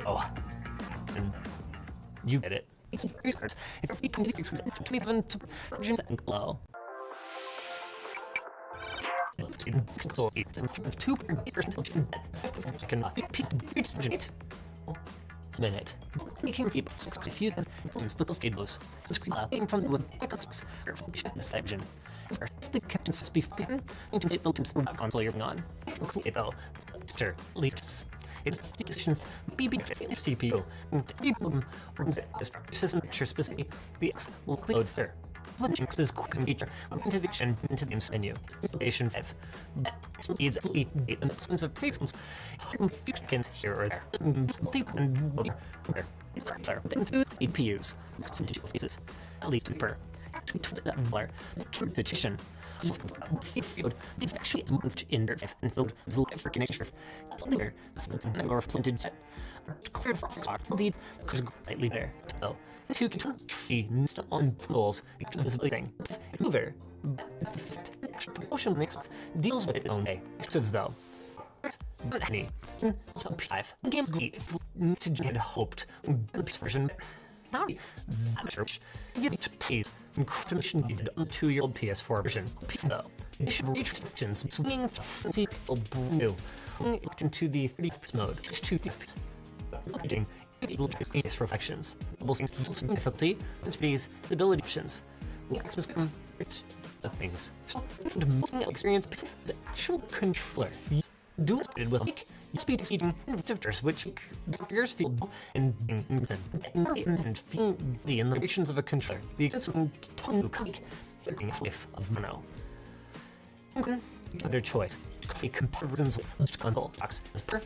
Oh, and you get it. Low. Minute. Making feet confused and little stables. Screaming from the with this section. The captain's speak into the built himself console you're on. Though, Mr. Leaks. It's the decision BB CPU. Or destructive system picture specific. The X will load, sir. What is quick feature with integration into the menu. Station 5. Needs the announcements of preschools. Fusions here or there. Deep and where. Sir, through APUs. Into pieces. At least per. Blur. Situation. Field. If actually it's moved in there and filled with life for connection. Later, or planted jet. Cleared for deeds because slightly there. So, two can tree on pools. This thing. It's mover. Promotion next deals with its own way. Excessives though. Not any. So PS5. The game great. To get hoped. Version. Now, that church. If you think to please, encryption needed on 2-year-old PS4 version. Though, it should reach restrictions, swinging fancy new. Into the 3D mode, which 2 things. Updating its reflections. Double difficulty, inspeeds, ability options. Of things. Experience the actual controller. Do it with like speed exceeding inverters, which triggers field and feeling the indications of a controller. The expensive tongue comic life of mono. Other choice. Comparisons with console box as per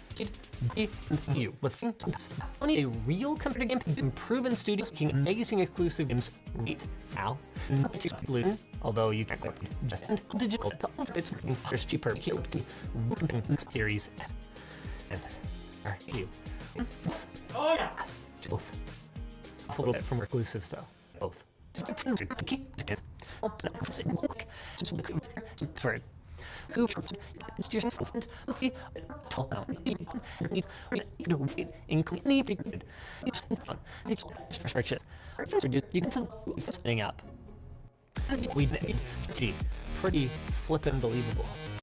view with things. Only a real computer game to improve in studios making amazing exclusive games right now. Not particularly, although you can't quite just digital. It's first cheaper series and you. Oh yeah. Both. A little bit from exclusives though. Both. Who institution front tall down including fun you can tell spinning up we see pretty flippin' believable.